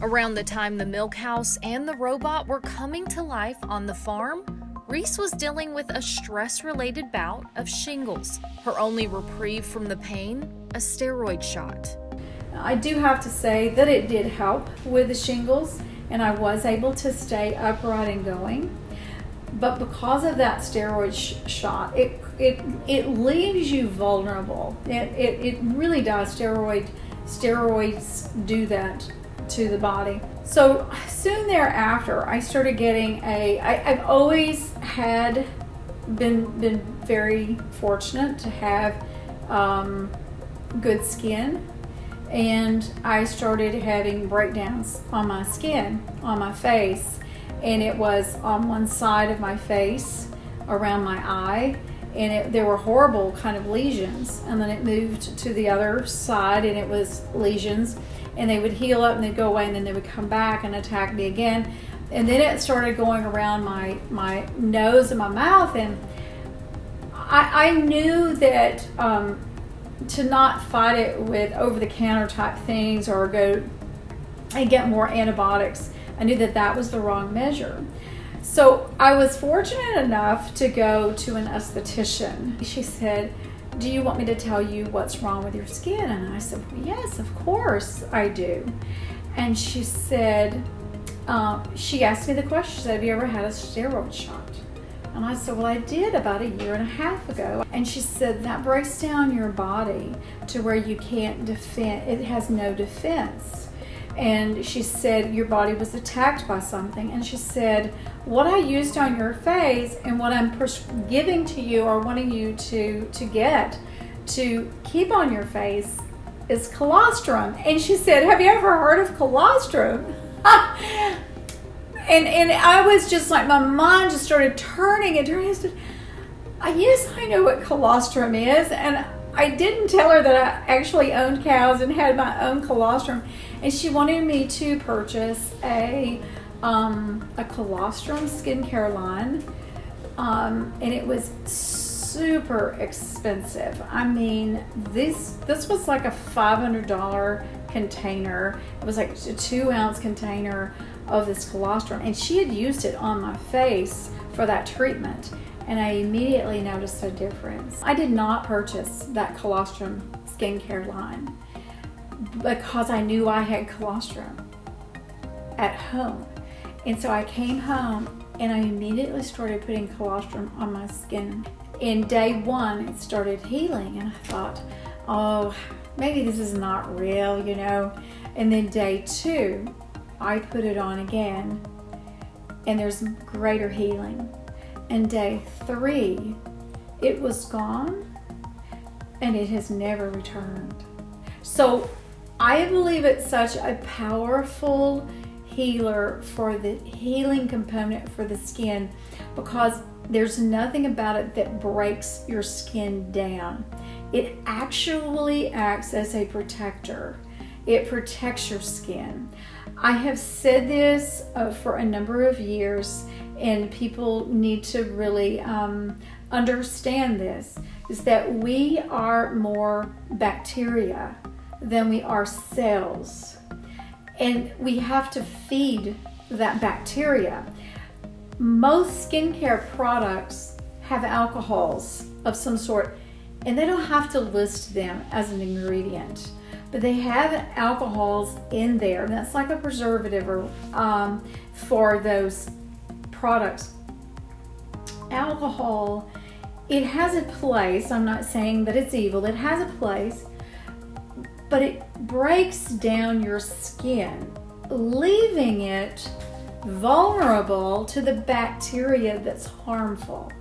Around the time the milk house and the robot were coming to life on the farm, Reese was dealing with a stress-related bout of shingles. Her only reprieve from the pain, a steroid shot. I do have to say that it did help with the shingles, and I was able to stay upright and going. But because of that steroid shot, it leaves you vulnerable. It really does. Steroids do that to the body. So soon thereafter, I started getting I've always been very fortunate to have good skin, and I started having breakdowns on my skin, on my face, and it was on one side of my face around my eye, and there were horrible kind of lesions, and then it moved to the other side and it was lesions, and they would heal up and they'd go away, and then they would come back and attack me again. And then it started going around my nose and my mouth, and I knew that to not fight it with over-the-counter type things or go and get more antibiotics. I knew that that was the wrong measure. So I was fortunate enough to go to an esthetician. She said, "Do you want me to tell you what's wrong with your skin?" And I said, "Yes, of course I do." And she said, she asked me the question, she said, "Have you ever had a steroid shot?" And I said, "Well, I did about 1.5 years ago." And she said, "That breaks down your body to where you can't defend, it has no defense." And she said, "Your body was attacked by something." And she said, "What I used on your face and what I'm giving to you or wanting you to get to keep on your face is colostrum." And she said, "Have you ever heard of colostrum?" And I was just like, my mind just started turning and turning. I said, "Yes, I know what colostrum is." And I didn't tell her that I actually owned cows and had my own colostrum. And she wanted me to purchase a colostrum skincare line. And it was super expensive. I mean, this was like a $500 container. It was like a 2-ounce container of this colostrum, and she had used it on my face for that treatment, and I immediately noticed a difference. I did not purchase that colostrum skincare line because I knew I had colostrum at home. And so I came home and I immediately started putting colostrum on my skin. In day 1, it started healing, and I thought, oh, maybe this is not real, you know. And then day 2, I put it on again, and there's greater healing. And day 3, it was gone, and it has never returned. So I believe it's such a powerful healer for the healing component for the skin, because there's nothing about it that breaks your skin down. It actually acts as a protector. It protects your skin. I have said this for a number of years, and people need to really understand this, is that we are more bacteria than we are cells. And we have to feed that bacteria. Most skincare products have alcohols of some sort, and they don't have to list them as an ingredient, but they have alcohols in there, and that's like a preservative or, for those products. Alcohol, it has a place. I'm not saying that it's evil. It has a place, but it breaks down your skin, leaving it vulnerable to the bacteria that's harmful.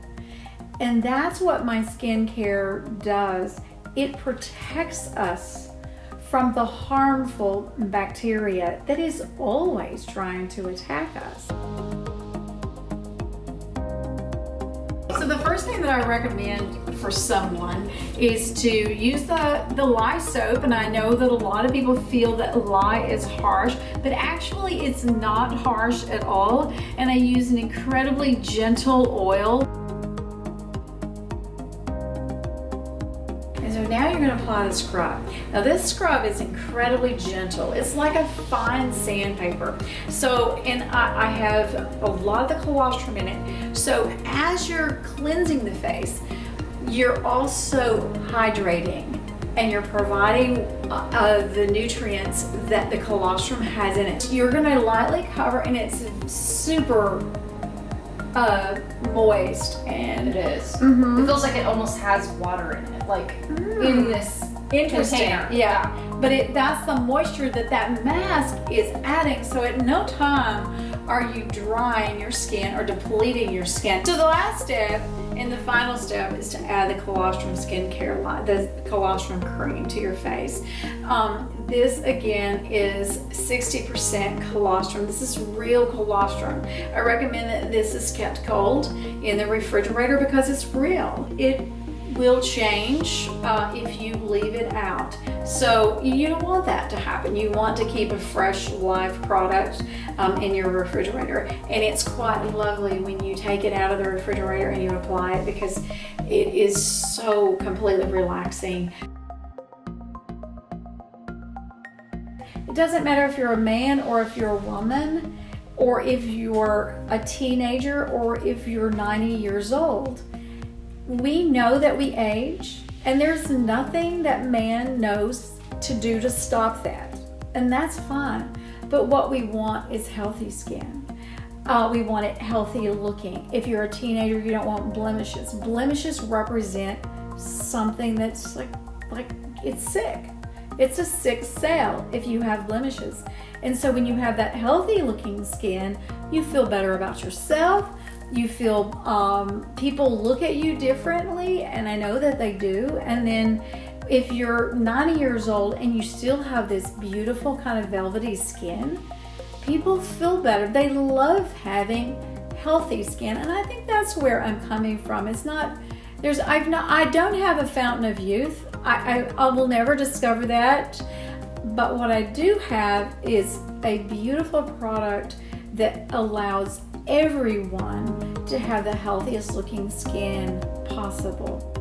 And that's what my skincare does. It protects us from the harmful bacteria that is always trying to attack us. So the first thing that I recommend for someone is to use the lye soap, and I know that a lot of people feel that lye is harsh, but actually it's not harsh at all. And I use an incredibly gentle oil. And so now you're going to apply the scrub. Now this scrub is incredibly gentle. It's like a fine sandpaper. So, and I have a lot of the colostrum in it. So as you're cleansing the face, you're also hydrating and you're providing the nutrients that the colostrum has in it. You're going to lightly cover, and it's super moist, and It is. Mhm. It feels like it almost has water in it, like in this Interesting. container. Yeah, but that's the moisture that mask is adding. So at no time are you drying your skin or depleting your skin. So the last step and the final step is to add the colostrum skincare line, the colostrum cream to your face. This again is 60% colostrum. This is real colostrum. I recommend that this is kept cold in the refrigerator because it's real. It will change if you leave it out. So you don't want that to happen. You want to keep a fresh, live product in your refrigerator. And it's quite lovely when you take it out of the refrigerator and you apply it, because it is so completely relaxing. It doesn't matter if you're a man or if you're a woman, or if you're a teenager, or if you're 90 years old. We know that we age, and there's nothing that man knows to do to stop that, and that's fine. But what we want is healthy skin. We want it healthy looking. If you're a teenager, you don't want blemishes. Blemishes represent something that's like it's sick. It's a sick cell if you have blemishes. And so when you have that healthy looking skin, you feel better about yourself. You feel people look at you differently, and I know that they do. And then if you're 90 years old and you still have this beautiful kind of velvety skin, people feel better. They love having healthy skin, and I think that's where I'm coming from. It's not I don't have a fountain of youth. I will never discover that. But what I do have is a beautiful product that allows everyone to have the healthiest looking skin possible.